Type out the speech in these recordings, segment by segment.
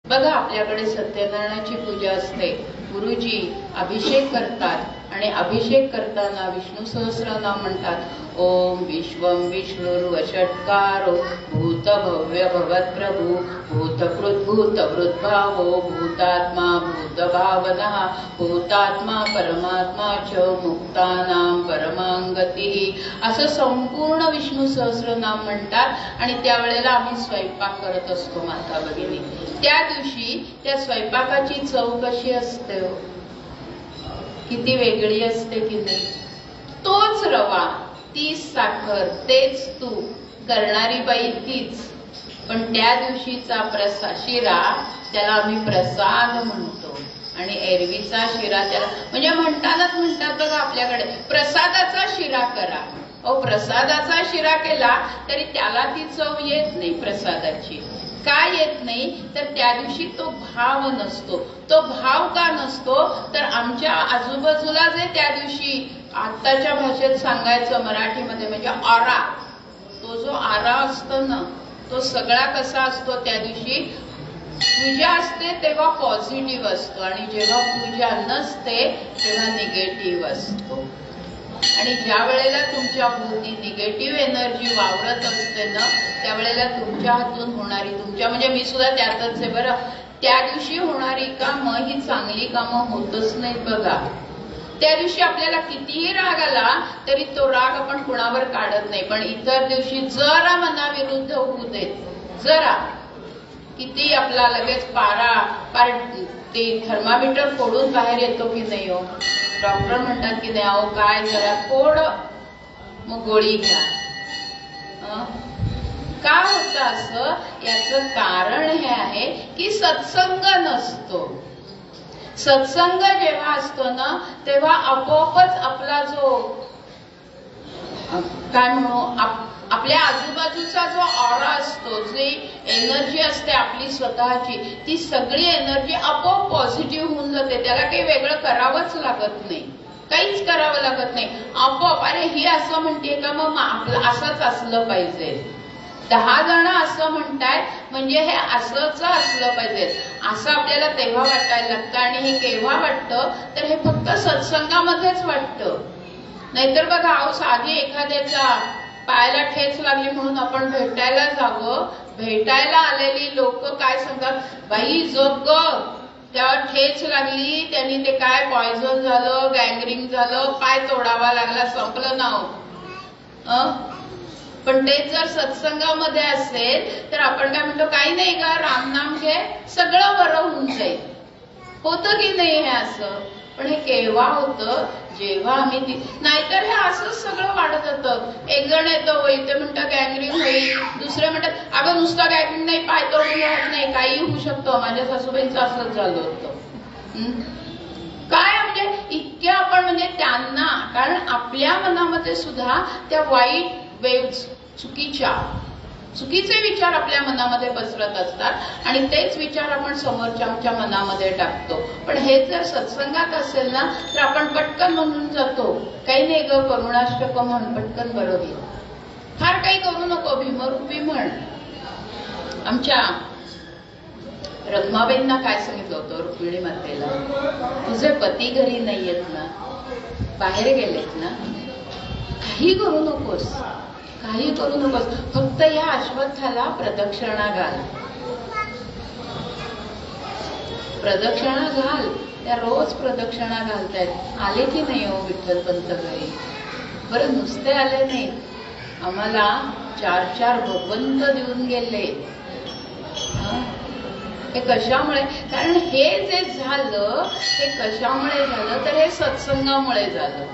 बघा, आपल्याकडे सत्यनारायणाची पूजा असते. गुरुजी अभिषेक करतात आणि अभिषेक करताना विष्णू सहस्रनाम म्हणतात. ओम विश्वं विष्णुर्वषट्कारो भूत भव्य भवत्प्रभू भूतकृत भूतवृद्भावो भूतात्मा भूतभावना भूतात्मा परमात्मा च मुक्तानां परमांगती असं संपूर्ण विष्णू सहस्रनाम म्हणतात. आणि त्यावेळेला आम्ही स्वयंपाक करत असतो माता भगिनी. त्या दिवशी त्या स्वयंपाकाची चव कशी असते, किती वेगळी असते की नाही. तोच रवा, तीच साखर, तेच तूप, करणारी बाई तीच, पण त्या दिवशीचा शिरा त्याला आम्ही प्रसाद म्हणतो. आणि एरवीचा शिरा त्याला म्हणजे म्हणतात बघा आपल्याकडे प्रसादाचा शिरा करा. प्रसादाचा शिरा केला तरी त्याला ती चव येत नाही प्रसादाची. का येत नाही तर त्या दिवशी तो भाव नसतो. तो भाव का नसतो तर आमच्या आजूबाजूला जे त्या दिवशी आत्ताच्या भाषेत सांगायचं मराठीमध्ये म्हणजे आरा, तो जो आरा असतो ना तो सगळा कसा असतो. त्या दिवशी पूजा असते तेव्हा पॉझिटिव्ह असतो आणि जेव्हा पूजा नसते तेव्हा निगेटिव्ह असतो. आणि ज्या वेळेला तुमच्या भोवती निगेटिव्ह एनर्जी वावरत असते ना त्यावेळेला तुमच्या हातून होणारी तुमच्या म्हणजे मी सुद्धा त्यातच आहे बरं. त्या दिवशी होणारी कामं ही चांगली कामं होतच नाहीत बघा. त्या दिवशी आपल्याला कितीही राग आला तरी तो राग आपण कुणावर काढत नाही. पण इतर दिवशी जरा मनाविरुद्ध होऊ देत, जरा किती आपला लगेच पार ते थर्मामीटर फोडून बाहेर येतो की नाही हो. डॉक्टर म्हणतात की नाही अहो काय जरा थोडं मग गोळी घ्या. का होतं असं, याचं कारण हे आहे की सत्संग नसतो. सत्संग जेव्हा असतो ना तेव्हा आपोआपच आपला जो काय म्हणू आपल्या आजूबाजूचा जो ऑरा असतो, जी एनर्जी असते आपली स्वतःची, ती सगळी एनर्जी आपोआप पॉझिटिव्ह होऊन जाते. त्याला काही वेगळं करावंच लागत नाही, काहीच करावं लागत नाही. आपोआप अरे ही असं म्हणते का मग आपलं असंच असलं पाहिजे. 10 जण असं म्हणतायत म्हणजे हे असंच असलं पाहिजे असं आपल्याला तेव्हा वाटायला लागतं. आणि हे केव्हा वाटतं तर हे फक्त सत्संगामध्येच वाटतं. नाहीतर बघा अहो साधी एखाद्याच्या पायाला ठेच लागली म्हणून आपण भेटायला जावं, भेटायला आलेली लोक काय सांगतात, बाई जग ग, त्यावर ठेच लागली, त्यांनी ते काय पॉयझन झालं, गँग्रीन झालं, पाय तोडावा लागला, संपलं नाव. पण ते जर सत्संगामध्ये असेल तर आपण काय म्हणतो, काही नाही का रामनाम घे सगळं बरं होऊन जाईल. होतं की नाही हे असं. पण हे केव्हा होतं जेव्हा आम्ही नाहीतर हे असंच सगळं वाढत होतं. एक जण येतं होईल ते म्हणतं गँग्रीन होईल, दुसरे म्हणतात अगं नुसतं गँग्रीन नाही पाय तोडून राहत नाही काही होऊ शकतं. माझ्या सासूबाईंचं असंच झालं होतं. काय म्हणजे इतक्या आपण म्हणजे त्यांना, कारण आपल्या मनामध्ये सुद्धा त्या वाईट वेव्स चुकीचे विचार आपल्या मनामध्ये पसरत असतात आणि तेच विचार आपण समोरच्या मनामध्ये टाकतो. पण हे जर सत्संगात असेल ना तर आपण पटकन म्हणून जातो, काही नाही ग करुणाष्टक म्हण पटकन बरं होईल, फार काही करू नको, भीमरूपी म्हण. आमच्या रखमाबाईंना काय सांगितलं होतं रुक्मिणी मातेला, तुझे पती घरी नाहीयेत ना, बाहेर गेलेत ना, काही करू नकोस, काही करू नकोस, फक्त या अश्वत्थाला प्रदक्षिणा घाल, प्रदक्षिणा घाल. त्या रोज प्रदक्षिणा घालतायत. आले की नाही हो विठ्ठलपंत घरी. बरं नुसते आले नाही, आम्हाला 4 भगवंत देऊन गेले. हे कशामुळे, कारण हे जे झालं हे कशामुळे झालं तर हे सत्संगामुळे झालं.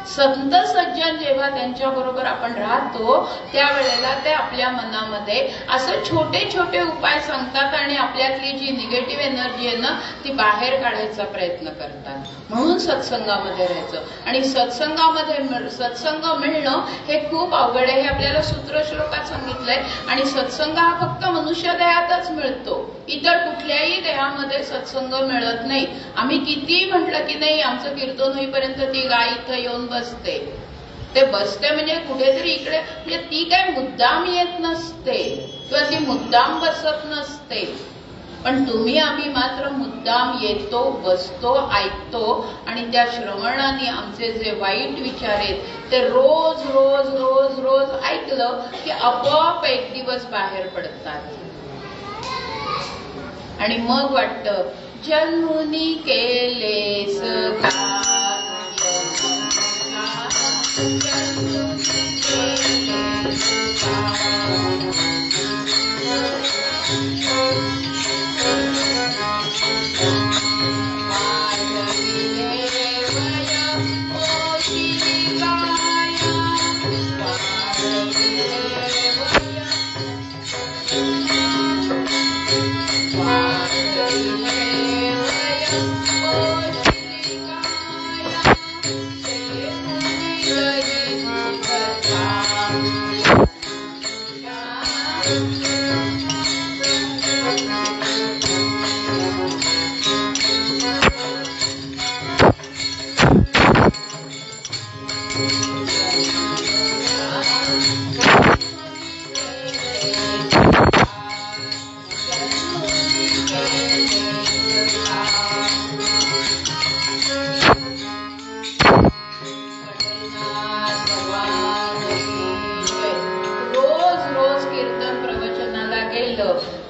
संत सज्जन जेव्हा त्यांच्या बरोबर आपण राहतो त्यावेळेला ते आपल्या मनामध्ये असं छोटे छोटे उपाय सांगतात आणि आपल्यातली जी निगेटिव्ह एनर्जी आहे ना ती बाहेर काढायचा प्रयत्न करतात. म्हणून सत्संगामध्ये राहायचं. आणि सत्संगामध्ये सत्संग मिळणं हे खूप अवघड आहे, हे आपल्याला सूत्रश्लोकात सांगितलंय. आणि सत्संग हा फक्त मनुष्य देहातच मिळतो, इतर कुठल्याही देहामध्ये सत्संग मिळत नाही. आम्ही किती म्हटलं की नाही आमचं कीर्तन होईपर्यंत ती गाय इथं येऊन बसते, ते बसते म्हणजे कुठेतरी इकडे, म्हणजे ती काय मुद्दाम येत नसते किंवा ती मुद्दाम बसत नसते. पण तुम्ही आम्ही मात्र मुद्दाम येतो, बसतो, ऐकतो आणि त्या श्रवणाने आमचे जे वाईट विचार आहेत ते रोज रोज रोज रोज ऐकलं की आपोआप एक दिवस बाहेर पडतात. आणि मग वाटतं जन्मुनी केले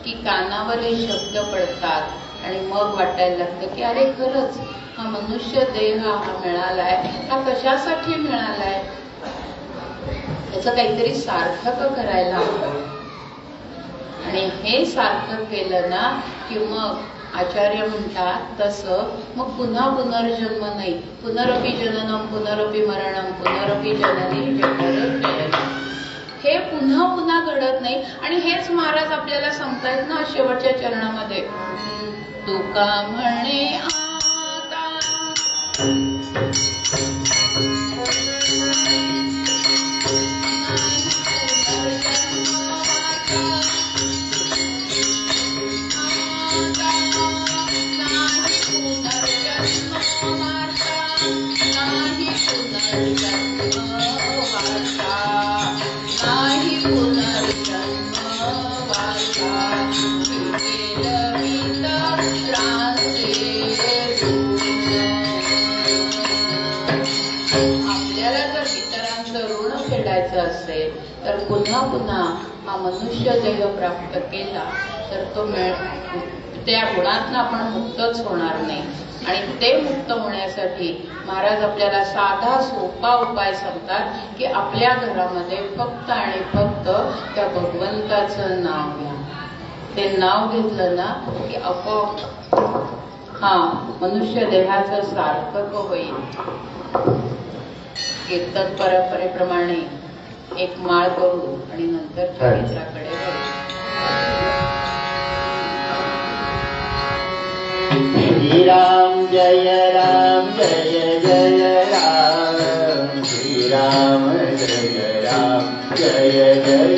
की कानावर हे शब्द पडतात आणि मग वाटायला लागतं की अरे खरंच हा मनुष्य देह हा मिळालाय, हा कशासाठी मिळालाय, त्याचं काहीतरी सार्थक करायला हवं. आणि हे सार्थक केलं ना की मग आचार्य म्हणतात तसं मग पुन्हा पुनर्जन्म नाही. पुनरपि जननम पुनरपि मरणम पुनरपि जननी जठरे हे पुन्हा पुन्हा घडत नाही. आणि हेच महाराज आपल्याला सांगतायत ना शेवटच्या चरणामध्ये, तुका म्हणे आता असेल तर पुन्हा पुन्हा हा मनुष्य देह प्राप्त केला तर तो त्या गुणातनं आपण मुक्तच होणार नाही. आणि ते मुक्त होण्यासाठी महाराज आपल्याला साधा सोपा उपाय सांगतात की आपल्या घरामध्ये फक्त आणि फक्त त्या भगवंताचं नाव घ्या. ते नाव घेतलं ना की आपोआप हा मनुष्य देहाचं सार्थक होईल. कीर्तन परंपरेप्रमाणे एक माळ करू आणि नंतर चरित्राकडे वळू. श्रीराम जय राम जय जय राम, श्रीराम जय राम जय जय